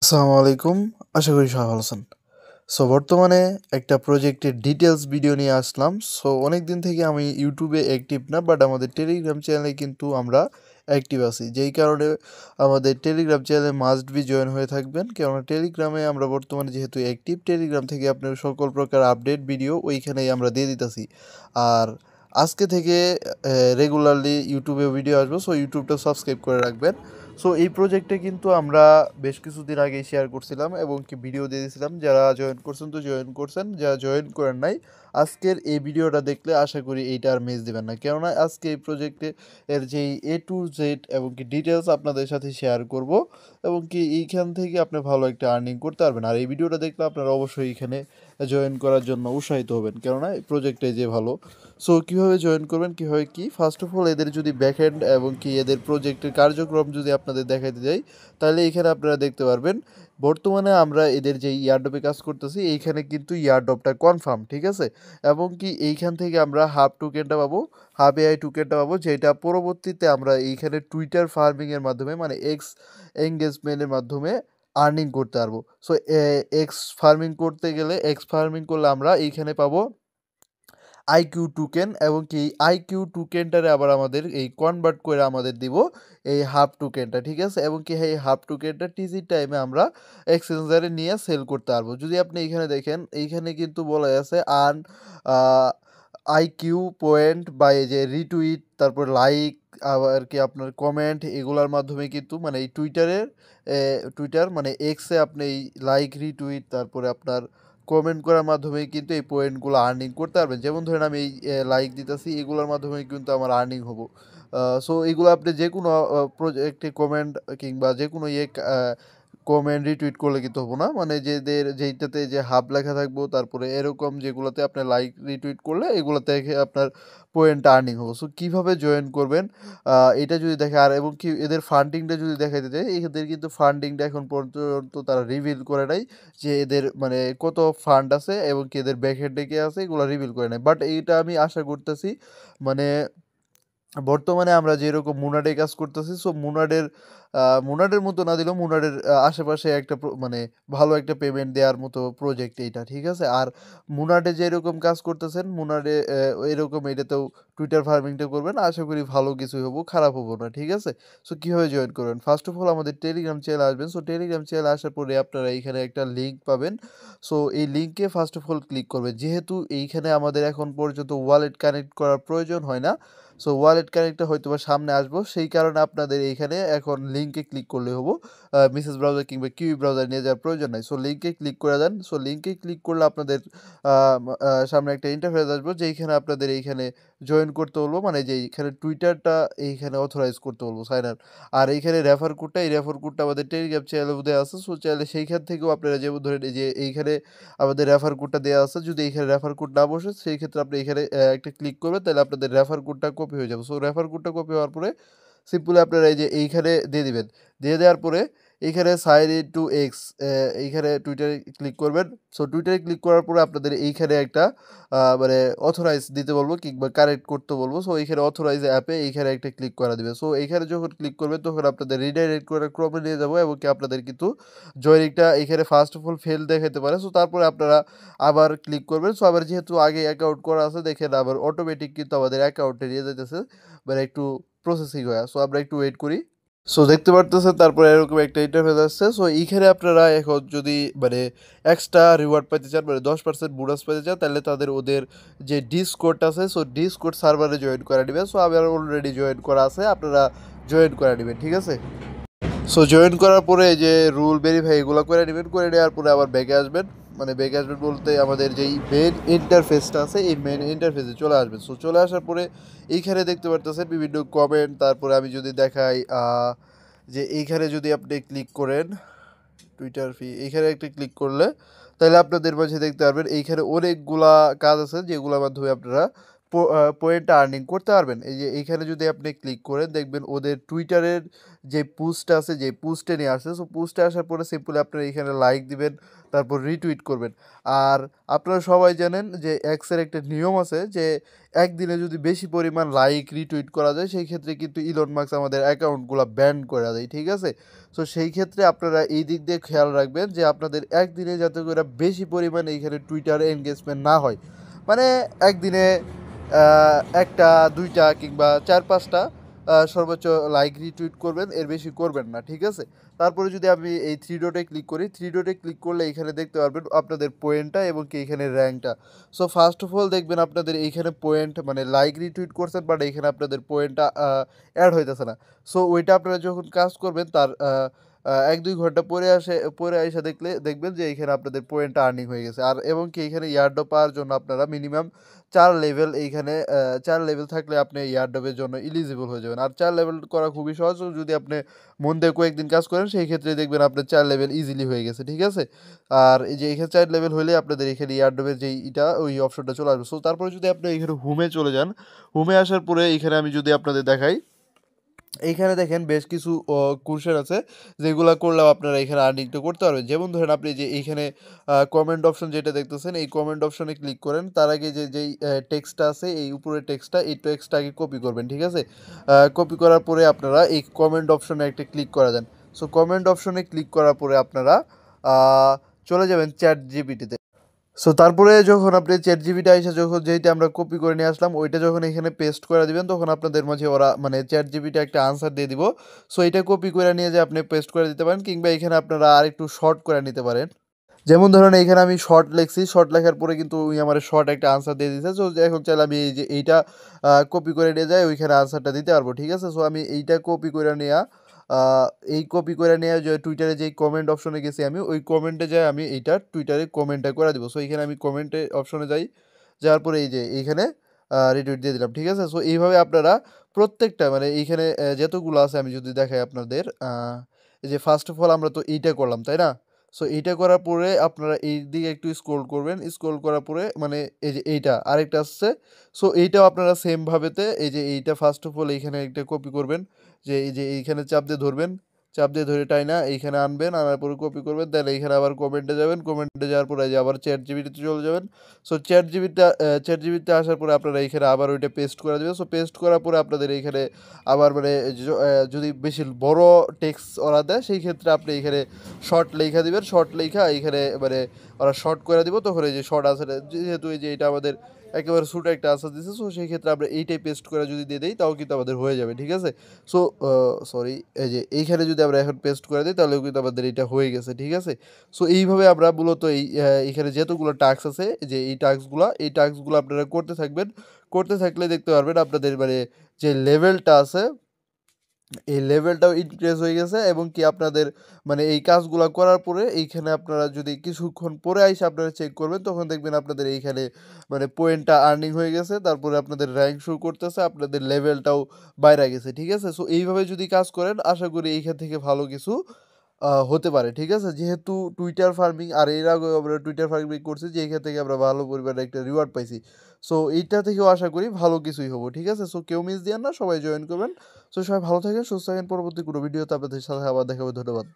আসসালামু আলাইকুম। আশা করি সবাই ভালো আছেন। বর্তমানে একটা প্রজেক্টের ডিটেইলস ভিডিও নিয়ে আসলাম। অনেকদিন থেকে আমি ইউটিউবে অ্যাক্টিভ না, বাট আমাদের টেলিগ্রাম চ্যানেলে কিন্তু আমরা অ্যাক্টিভ আছি। যেই কারণে আমাদের টেলিগ্রাম চ্যানেলে মাস্ট বি জয়েন হয়ে থাকবেন। কেননা টেলিগ্রামে আমরা বর্তমানে যেহেতু অ্যাক্টিভ, টেলিগ্রাম থেকে আপনার সকল প্রকার আপডেট ভিডিও ওইখানেই আমরা দিয়ে দিতেছি। আর আজকে থেকে রেগুলারলি ইউটিউবে ভিডিও আসবো, ইউটিউবটা সাবস্ক্রাইব করে রাখবেন। এই প্রজেক্টে কিন্তু আমরা বেশ কিছুদিন আগেই শেয়ার করছিলাম এবং কি ভিডিও দিয়ে দিয়েছিলাম। যারা জয়েন করছেন তো জয়েন করছেন, যারা জয়েন করেন নাই আজকের এই ভিডিওটা দেখলে আশা করি এইটা আর মিস দিবেন না। কেননা আজকে এই প্রজেক্টে এর যেই A to Z এবং কি ডিটেলস আপনাদের সাথে শেয়ার করব এবং কি এইখান থেকে আপনি ভালো একটা আর্নিং করতে পারবেন। আর এই ভিডিওটা দেখলে আপনারা অবশ্যই এখানে জয়েন করার জন্য উৎসাহিত হবেন, কেননা এই প্রজেক্টে যে ভালো। কীভাবে জয়েন করবেন, কীভাবে কি ফার্স্ট অফ অল এদের যদি ব্যাকএন্ড এবং কি এদের প্রজেক্টের কার্যক্রম যদি আপনাদের দেখাতে যাই, তাহলে এখানে আপনারা দেখতে পারবেন বর্তমানে আমরা এদের যে ইয়ারডপে কাজ করতেছি এইখানে কিন্তু ইয়ারডপটা কনফার্ম, ঠিক আছে। এবং কি এইখান থেকে আমরা হাব টোকেনটা পাবো, হাব এআই টোকেনটা পাবো, যেটা পরবর্তীতে আমরা এইখানে টুইটার ফার্মিংয়ের মাধ্যমে মানে এক্স এঙ্গেজমেন্টের মাধ্যমে আর্নিং করতে পারবো। এক্স ফার্মিং করতে গেলে, এক্স ফার্মিং করলে আমরা এইখানে পাবো আইকিউ টোকেন এবং কি আইকিউ টোকেনটারে আবার আমাদের এই কনভার্ট করে আমাদের দিব এই হাফ টোকেনটা, ঠিক আছে। এবং কি এই হাফ টোকেনটা টিজি টাইমে আমরা এক্সচেঞ্জারে নিয়ে সেল করতে পারবো। যদি আপনি এইখানে দেখেন, এইখানে কিন্তু বলা আছে আর্ন আইকিউ পয়েন্ট বা এই যে রিটুইট, তারপর লাইক, আবার কি আপনার কমেন্ট, এগুলোর মাধ্যমে কিন্তু মানে এই টুইটার মানে এক্সে আপনি এই লাইক রিটুইট তারপরে আপনার কমেন্ট করার মাধ্যমে কিন্তু এই পয়েন্টগুলো আর্নিং করতে পারবেন। যেমন ধরেন আমি এই লাইক দিতেছি, এগুলোর মাধ্যমে কিন্তু আমার আর্নিং হবো। এগুলো আপনি যে কোনো প্রজেক্টে কমেন্ট কিংবা যে কোনো কমেন্ট রিটুইট করলে কিন্তু হবো না, মানে যেইটাতে যে হাব লেখা থাকবো, তারপরে এরকম যেগুলোতে আপনি লাইক রিটুইট করলে এগুলো থেকে আপনার পয়েন্ট আর্নিং হবো। কীভাবে জয়েন করবেন এটা যদি দেখে, আর এবং কি এদের ফান্ডিংটা যদি দেখাইতে যায়, এদের কিন্তু ফান্ডিংটা এখন পর্যন্ত তারা রিভিল করে নাই যে এদের মানে কত ফান্ড আছে এবং কি এদের ব্যাকএন্ডে কে আছে, এগুলো রিভিল করে নাই। বাট এইটা আমি আশা করতেছি, মানে বর্তমানে আমরা যেরকম মুনাডে কাজ করতেছি, মুনাডের মতো না দিলেও মুনাডের আশেপাশে একটা মানে ভালো একটা পেমেন্ট দেওয়ার মতো প্রজেক্ট এইটা, ঠিক আছে। আর মুনাডে যেরকম কাজ করতেছেন, মুনাডে এরকম এটাতেও টুইটার ফার্মিংটা করবেন, আশা করি ভালো কিছুই হবো, খারাপ হবো না, ঠিক আছে। কীভাবে জয়েন করবেন, ফার্স্ট অফ অল আমাদের টেলিগ্রাম চ্যানেল আসবেন। টেলিগ্রাম চ্যানেল আসার পরে আপনারা এইখানে একটা লিঙ্ক পাবেন। এই লিঙ্কে ফার্স্ট অফ অল ক্লিক করবেন। যেহেতু এইখানে আমাদের এখন পর্যন্ত ওয়ালেট কানেক্ট করার প্রয়োজন হয় না, ওয়ালেট কানেক্টটা হয়তো বা সামনে আসবো, সেই কারণে আপনাদের এইখানে এখন লিঙ্কে ক্লিক করলে হবো। মিসেস ব্রাউজার কিংবা কিউই ব্রাউজার নিয়ে যাওয়ার প্রয়োজন নাই। লিঙ্কে ক্লিক করে দেন। লিঙ্কে ক্লিক করলে আপনাদের সামনে একটা ইন্টারফেস আসবো, যেইখানে আপনাদের এইখানে জয়েন করতে বলবো, মানে যে এইখানে টুইটারটা এইখানে অথরাইজ করতে বলবো, সাইন আপ। আর এইখানে রেফার কোডটা, এই রেফার কোডটা আমাদের টেলিগ্রাম চ্যানেলের মধ্যে আছে। চাইলে সেইখান থেকেও আপনারা যেমন ধরেন এই যে এইখানে আমাদের রেফার কোডটা দেওয়া আছে, যদি এইখানে রেফার কোড না বসে সেই ক্ষেত্রে আপনি এখানে একটা ক্লিক করবেন, তাহলে আপনাদের রেফার কোডটা কপি হয়ে যাবে। রেফার কোডটা কপি হওয়ার পরে সিম্পলি আপনারা এই যে এইখানে দিয়ে দিবেন। দিয়ে দেওয়ার পরে এইখানে সাইন ইন টু এক্স, এইখানে টুইটারে ক্লিক করবেন। টুইটারে ক্লিক করার পরে আপনাদের এইখানে একটা মানে অথরাইজ দিতে বলবো কিংবা কারেক্ট করতে বলবো। এইখানে অথরাইজ অ্যাপে এইখানে একটা ক্লিক করা দিবে। এইখানে যখন ক্লিক করবেন তখন আপনাদের রিডাইরেক্ট করে ক্রমে নিয়ে যাবো এবং কি আপনাদের কিন্তু জয়েনিংটা এইখানে ফার্স্ট অফ অল ফেল দেখাতে পারে। তারপরে আপনারা আবার ক্লিক করবেন। আবার যেহেতু আগে অ্যাকাউন্ট করা আছে, দেখেন আবার অটোমেটিক কিন্তু আমাদের অ্যাকাউন্টে নিয়ে যেতেছে, মানে একটু প্রসেসিং হয়। আমরা একটু ওয়েট করি। দেখতে পারতেছেন তারপরে এরকম একটা ইন্টারফেস আসছে। এইখানে আপনারা এখন যদি মানে এক্সট্রা রিওয়ার্ড পেতে চান, মানে 10% বোনাস পেতে চান, তাহলে ওদের যে ডিসকোড আছে, ডিসকোড সার্ভারে জয়েন করে নেবেন। আমার অলরেডি জয়েন করা আছে, আপনারা জয়েন করে নেবেন, ঠিক আছে। জয়েন করার পরে এই যে রুল ভেরিফাই এগুলো করে নেবেন, করে নেওয়ার পরে আবার ব্যাকে আসবেন। মানে ব্যাকে আসবেন বলতে আমাদের যেই মেন ইন্টারফেসটা আছে এই মেন ইন্টারফেসে চলে আসবেন। চলে আসার পরে এইখানে দেখতে পারতেছেন বিভিন্ন কমেন্ট। তারপরে আমি যদি দেখাই যে এইখানে যদি আপনি ক্লিক করেন টুইটার ফি, এইখানে একটা ক্লিক করলে তাহলে আপনাদের মাঝে দেখতে পারবেন এইখানে অনেকগুলা কাজ আছে যেগুলোর মাধ্যমে আপনারা পয়েন্ট আর্নিং করতে পারবেন। এই যে এইখানে যদি আপনি ক্লিক করেন দেখবেন ওদের টুইটারের যে পোস্ট আছে, যে পোস্টে নিয়ে আসছে, সো পোস্টে আসার পরে সিম্পলি আপনারা এখানে লাইক দিবেন, তারপর রিটুইট করবেন। আর আপনারা সবাই জানেন যে এক্সের একটা নিয়ম আছে যে একদিনে যদি বেশি পরিমাণ লাইক রিটুইট করা যায় সেই ক্ষেত্রে কিন্তু ইলন মাস্ক আমাদের অ্যাকাউন্টগুলো ব্যান করে দেয়, ঠিক আছে? সো সেই ক্ষেত্রে আপনারা এই দিক দিয়ে খেয়াল রাখবেন যে আপনাদের একদিনে যাতে করে বেশি পরিমাণে এইখানে টুইটার এনগেজমেন্ট না হয়। মানে একদিনে একটা দুইটা কিংবা চার পাঁচটা সর্বোচ্চ লাইক রিটুইট করবেন, এর বেশি করবেন না, ঠিক আছে? তারপরে যদি আমি এই থ্রি ডটে ক্লিক করি, থ্রি ডটে ক্লিক করলে এখানে দেখতে পারবেন আপনাদের পয়েন্টটা এবং কি এখানে র্যাঙ্কটা। সো ফার্স্ট অফ অল দেখবেন আপনাদের এইখানে পয়েন্ট মানে লাইক রিটুইট করছেন বাট এখানে আপনাদের পয়েন্টটা অ্যাড হইতেছে না। সো ওইটা আপনারা যখন কাজ করবেন তার ১-২ ঘন্টা পরে এসে দেখবেন যে এইখানে আপনাদের পয়েন্টটা আর্নিং হয়ে গেছে। আর এবং কি এইখানে ইয়ারড্রপ পাওয়ার জন্য আপনারা মিনিমাম ৪ লেভেল এইখানে ৪ লেভেল থাকলে আপনি এয়ারড্রপের জন্য এলিজিবল হয়ে যাবেন। আর ৪ লেভেল করা খুবই সহজ। যদি আপনি মন দিয়ে কয়েকদিন কাজ করেন সেই ক্ষেত্রে দেখবেন আপনার ৪ লেভেল ইজিলি হয়ে গেছে, ঠিক আছে? আর এই যে এখানে ৪ লেভেল হইলে আপনাদের এখানে এয়ারড্রপের যেই ওই অপশনটা চলে আসবে। সো তারপরে যদি আপনি এখানে হোমে চলে যান, হোমে আসার পরে এখানে আমি যদি আপনাদের দেখাই, এইখানে দেখেন বেশ কিছু কোশ্চেন আছে যেগুলা করলেও আপনারা এখানে আর্নিংটা করতে পারবেন। যেমন ধরেন আপনি যে এইখানে কমেন্ট অপশন যেটা দেখতেছেন, এই কমেন্ট অপশনে ক্লিক করেন। তার আগে যেই টেক্সটটা আছে, এই উপরের টেক্সটটা, এই টেক্সটটা আগে কপি করবেন, ঠিক আছে? কপি করার পরে আপনারা এই কমেন্ট অপশনে একটা ক্লিক করা দেন। সো কমেন্ট অপশনে ক্লিক করার পরে আপনারা আহ, চলে যাবেন চ্যাট জিপিটিতে। সো তারপরে যখন আপনি চ্যাটজিপিটি আইসা যখন যেইটা আমরা কপি করে নিয়ে আসলাম ওইটা যখন এখানে পেস্ট করে দিবেন তখন আপনাদের মাঝে ওরা মানে চ্যাটজিপিটি একটা আনসার দিয়ে দিব। সো এটা কপি করে নিয়ে যে আপনি পেস্ট করে দিতে পারেন কিংবা এখানে আপনারা আর একটু শর্ট করে নিতে পারেন। যেমন ধরুন এইখানে আমি শর্ট লিখছি, শর্ট লেখার পরে কিন্তু ওই আমার শর্ট একটা আনসার দিয়ে দিয়েছে। সো এখন চাইলে আমি এই যে এইটা কপি করে নিয়ে যাই ওইখানে আনসারটা দিতে পারবো, ঠিক আছে? সো আমি এইটা কপি করে নেওয়া এই কপি করে নিয়ে যে টুইটারে যেই কমেন্ট অপশনে গেছি আমি ওই কমেন্টে যাই আমি এইটা টুইটারে কমেন্টটা করে দিব। সো এইখানে আমি কমেন্টে অপশনে যাই, যাওয়ার পরে এই যে এইখানে রিটুইট দিয়ে দিলাম, ঠিক আছে? সো এইভাবে আপনারা প্রত্যেকটা মানে এইখানে যতগুলো আছে আমি যদি দেখাই আপনাদের, এই যে ফার্স্ট অফ অল আমরা তো এইটা করলাম, তাই না? সো এইটা করার পরে আপনারা এই দিকে একটু স্ক্রল করবেন, স্ক্রল করার পরে মানে এই যে এইটা আরেকটা আসছে। সো এইটাও আপনারা সেম ভাবেতে এই যে এইটা ফার্স্ট অফ অল এইখানে একটা কপি করবেন, যে এই যে এইখানে চাপ দিয়ে ধরবেন, চাপ দিয়ে ধরে টাইনা এইখানে আনবেন, আনার পরে কপি করবেন, তাহলে এইখানে আবার কমেন্টে যাবেন, কমেন্টে যাওয়ার পরে এই যে আবার চ্যাট জিবিটিতে চলে যাবেন। সো চ্যাট জিবিটিতে আসার পরে আপনারা এইখানে আবার ওইটা পেস্ট করে দেবেন। সো পেস্ট করার পরে আপনাদের এইখানে আবার মানে যদি বেশি বড় টেক্সট ওরা দেয় সেই ক্ষেত্রে আপনি এখানে শর্ট লেখা দিবেন, শর্ট লেখা এখানে মানে ওরা শর্ট করে দিব তখন এই যে শর্ট আনসার, যেহেতু এই যে এটা আমাদের একেবারে ছোটো একটা আনসার দিচ্ছে, সো সেই ক্ষেত্রে আমরা এইটাই পেস্ট করে যদি দিয়ে দিই তাও কিন্তু আমাদের হয়ে যাবে, ঠিক আছে? সো সরি, এই যে এইখানে যদি আমরা এখন পেস্ট করে দিই তাহলেও কিন্তু আমাদের এটা হয়ে গেছে, ঠিক আছে? সো এইভাবে আমরা মূলত এইখানে যতগুলো টাস্ক আছে যে এই টাস্কগুলো আপনারা করতে থাকবেন, করতে থাকলে দেখতে পারবেন আপনাদের মানে যে লেভেলটা আছে এই লেভেলটাও ইনক্রিজ হয়ে গেছে এবং কি আপনাদের মানে এই কাজগুলা করার পরে এইখানে আপনারা যদি কিছুক্ষণ পরে আইসে আপনারা চেক করবেন তখন দেখবেন আপনাদের এইখানে মানে পয়েন্টটা আর্নিং হয়ে গেছে, তারপরে আপনাদের র্যাঙ্ক শো করতেছে, আপনাদের লেভেলটাও বাইরে গেছে, ঠিক আছে? সো এইভাবে যদি কাজ করেন আশা করি এইখান থেকে ভালো কিছু হতে পারে, ঠিক আছে? যেহেতু টুইটার ফার্মিং আর এর আগেও আমরা টুইটার ফার্মিং করছি যে এখান থেকে আমরা ভালো পরিমাণে একটা রিওয়ার্ড পাইছি। সো এইটা থেকেও আশা করি ভালো কিছুই হবো, ঠিক আছে? সো কেউ মিস দিয়েন না, সবাই জয়েন করবেন। সো সবাই ভালো থাকেন, সুস্থ থাকেন। পরবর্তী কোনো ভিডিওতে আপনাদের সাথে আবার দেখা হবে। ধন্যবাদ।